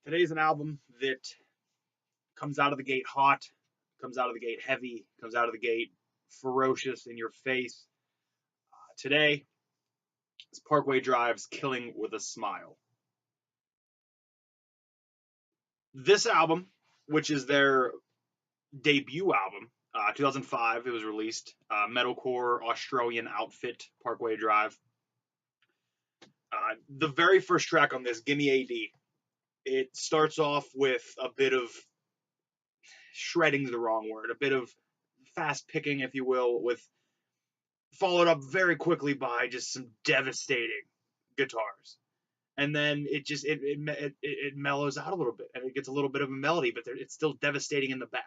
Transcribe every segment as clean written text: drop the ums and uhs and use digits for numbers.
Today's an album that comes out of the gate hot, comes out of the gate heavy, comes out of the gate ferocious in your face. Today is Parkway Drive's Killing with a Smile. This album, which is their debut album, 2005, it was released. Metalcore Australian outfit, Parkway Drive. The very first track on this, Gimme AD, it starts off with a bit of shredding's the wrong word, a bit of fast picking, if you will, with followed up very quickly by just some devastating guitars. And then it mellows out a little bit, and it gets a little bit of a melody, but it's still devastating in the back.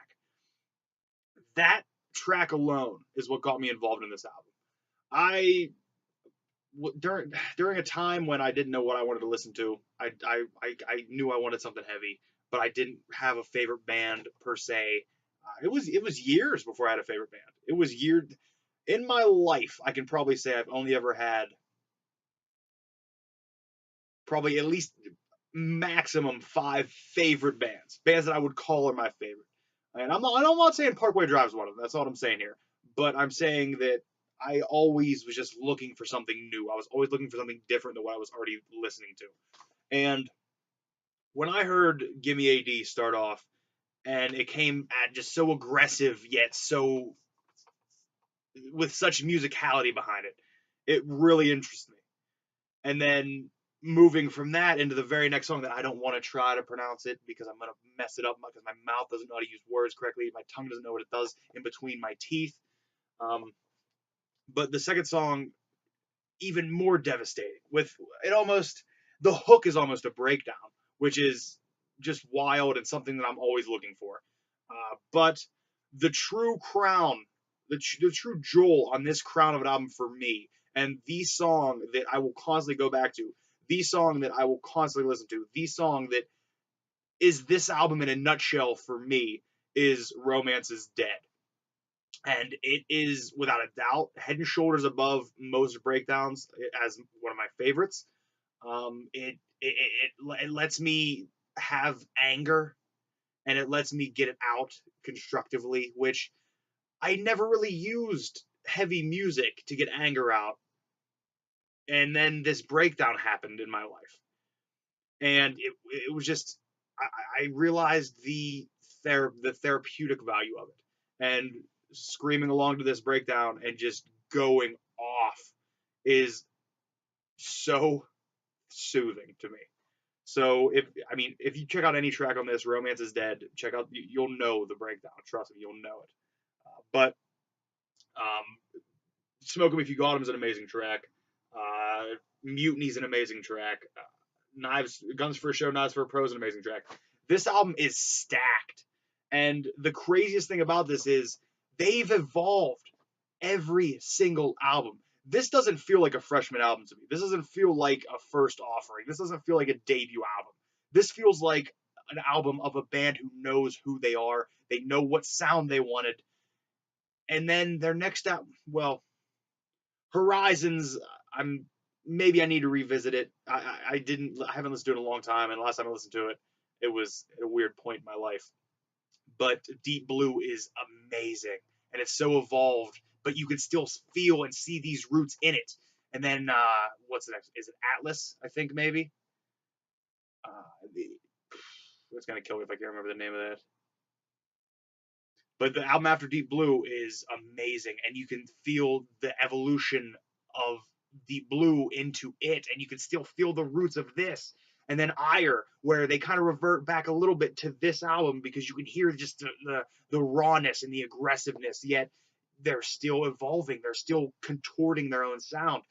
That track alone is what got me involved in this album. During a time when I didn't know what I wanted to listen to, I knew I wanted something heavy, but I didn't have a favorite band per se. It was years before I had a favorite band. It was years in my life. I can probably say I've only ever had probably at least maximum 5 favorite bands that I would call are my favorite. And I'm not saying Parkway Drive is one of them. That's not what I'm saying here. But I'm saying that I always was just looking for something new. I was always looking for something different than what I was already listening to. And when I heard Gimme AD start off, and it came at just so aggressive yet so with such musicality behind it, it really interested me. And then moving from that into the very next song that I don't want to try to pronounce it because I'm going to mess it up because my mouth doesn't know how to use words correctly. My tongue doesn't know what it does in between my teeth. But the second song, even more devastating. With it almost, the hook is almost a breakdown, which is just wild and something that I'm always looking for. But the true crown, the true jewel on this crown of an album for me, and the song that I will constantly go back to, the song that I will constantly listen to, the song that is this album in a nutshell for me is Romance is Dead. And it is, without a doubt, head and shoulders above most breakdowns as one of my favorites. It lets me have anger, and it lets me get it out constructively, which I never really used heavy music to get anger out. And then this breakdown happened in my life, and it was just I realized the therapeutic value of it, and screaming along to this breakdown and just going off is so soothing to me. So if you check out any track on this, Romance is Dead, check out, you'll know the breakdown. Trust me, you'll know it. But Smoke 'Em If You Got 'Em is an amazing track. Mutiny's an amazing track. Guns for a Show, Knives for a Pro is an amazing track. This album is stacked. And the craziest thing about this is they've evolved every single album. This doesn't feel like a freshman album to me. This doesn't feel like a first offering. This doesn't feel like a debut album. This feels like an album of a band who knows who they are. They know what sound they wanted. And then their next album, well, Horizons, maybe I need to revisit it. I haven't listened to it in a long time, and the last time I listened to it, it was at a weird point in my life. But Deep Blue is amazing, and it's so evolved, but you can still feel and see these roots in it. And then what's the next? Is it Atlas? I think maybe. It's gonna kill me if I can't remember the name of that. But the album after Deep Blue is amazing, and you can feel the evolution of Deep Blue into it, and you can still feel the roots of this. And then Ire, where they kind of revert back a little bit to this album because you can hear just the rawness and the aggressiveness, yet they're still evolving. They're still contorting their own sound.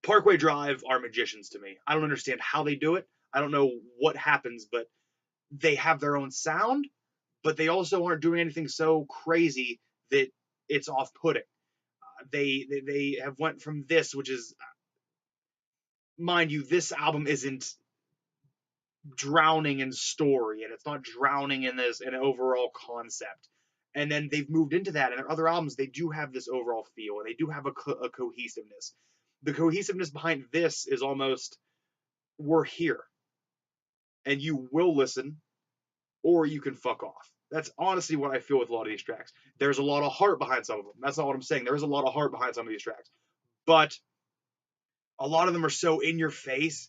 Parkway Drive are magicians to me. I don't understand how they do it. I don't know what happens, but they have their own sound, but they aren't doing anything so crazy that it's off-putting. They have went from this, which is, mind you, this album isn't drowning in story, and it's not drowning in an overall concept. And then they've moved into that, and their other albums, they do have this overall feel, and they do have a cohesiveness. The cohesiveness behind this is almost, we're here. and you will listen, or you can fuck off. That's honestly what I feel with a lot of these tracks. There's a lot of heart behind some of them. That's not what I'm saying. There's a lot of heart behind some of these tracks. But a lot of them are so in your face,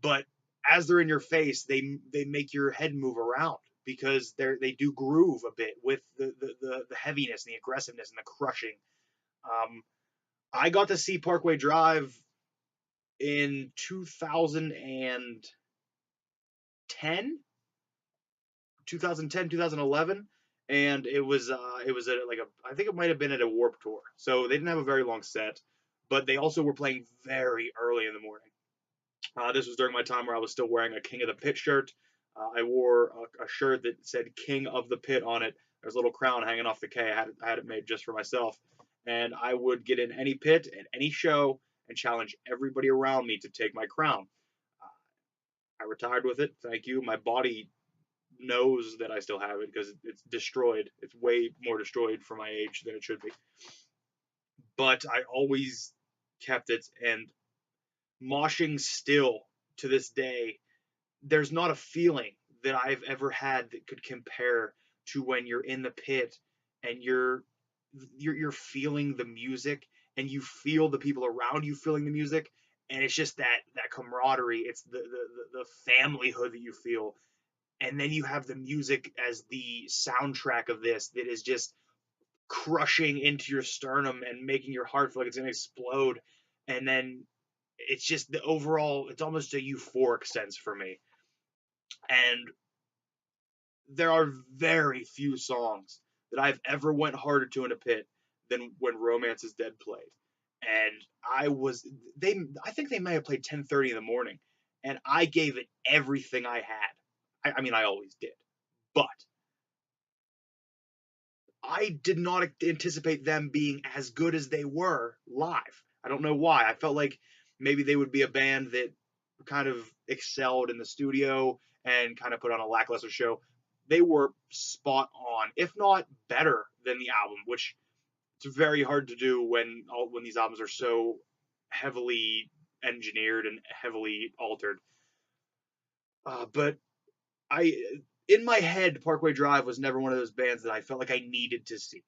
but as they're in your face, they make your head move around because they do groove a bit with the heaviness and the aggressiveness and the crushing. Um, I got to see Parkway Drive in 2010, 2011, and it was I think it might have been at a Warped Tour. So they didn't have a very long set, but they also were playing very early in the morning. This was during my time where I was still wearing a King of the Pit shirt. I wore a shirt that said King of the Pit on it. There's a little crown hanging off the K. I had it made just for myself. And I would get in any pit at any show and challenge everybody around me to take my crown. I retired with it. Thank you. My body knows that I still have it because it's destroyed. It's way more destroyed for my age than it should be. But I always kept it, and moshing still to this day, there's not a feeling that I've ever had that could compare to when you're in the pit and you're feeling the music and you feel the people around you feeling the music, and it's just that camaraderie. It's the familyhood that you feel, and then you have the music as the soundtrack of this that is just crushing into your sternum and making your heart feel like it's gonna explode, and then it's just the overall, it's almost a euphoric sense for me. And there are very few songs that I've ever went harder to in a pit than when Romance is Dead played. And I think they may have played 10:30 in the morning, and I gave it everything I had. I mean, I always did, but I did not anticipate them being as good as they were live. I don't know why. I felt like maybe they would be a band that kind of excelled in the studio and kind of put on a lackluster show. They were spot on, if not better than the album, which it's very hard to do when these albums are so heavily engineered and heavily altered. But I, in my head, Parkway Drive was never one of those bands that I felt like I needed to see.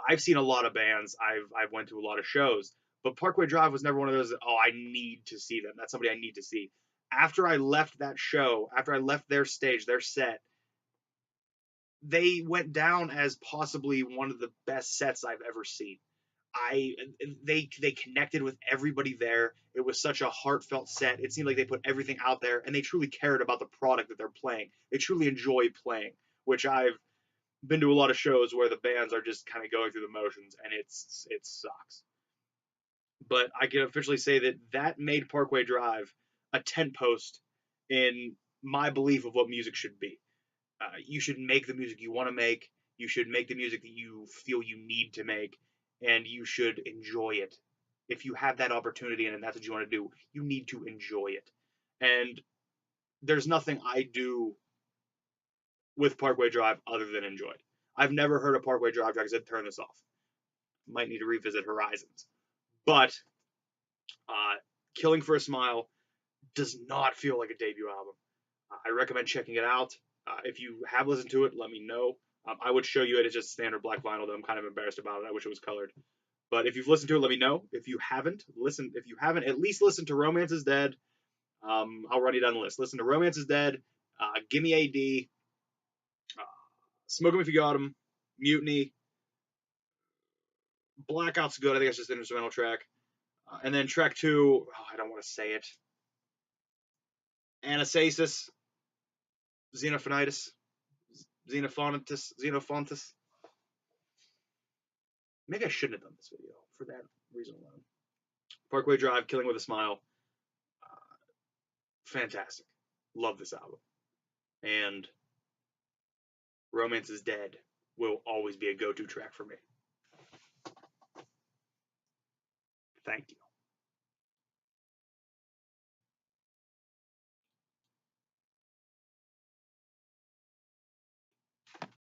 I've seen a lot of bands. I've went to a lot of shows, but Parkway Drive was never one of those that, oh, I need to see them. That's somebody I need to see. After I left that show, after I left their stage, their set, they went down as possibly one of the best sets I've ever seen. I they connected with everybody there. It was such a heartfelt set. It seemed like they put everything out there and they truly cared about the product that they're playing. They truly enjoy playing, which I've been to a lot of shows where the bands are just kind of going through the motions, and it sucks. But I can officially say that made Parkway Drive a tent post in my belief of what music should be. You should make the music you want to make. You should make the music that you feel you need to make, and you should enjoy it. If you have that opportunity and that's what you want to do, you need to enjoy it. And there's nothing I do with Parkway Drive other than enjoy it. I've never heard a Parkway Drive track that said turn this off. Might need to revisit Horizons. But Killing for a Smile does not feel like a debut album. I recommend checking it out. If you have listened to it, let me know. I would show you it as just standard black vinyl, though I'm kind of embarrassed about it. I wish it was colored. But if you've listened to it, let me know. If you haven't, listen. If you haven't, at least listen to Romance is Dead. I'll run you down the list. Listen to Romance is Dead. Gimme AD. Smoke 'em if you got 'em. Mutiny. Blackout's good. I think it's just an instrumental track. And then track 2, I don't want to say it. Anastasis. Xenophonitis. Xenophontus. Maybe I shouldn't have done this video for that reason alone. Parkway Drive, Killing with a Smile. Fantastic. Love this album. And Romance is Dead will always be a go-to track for me. Thank you.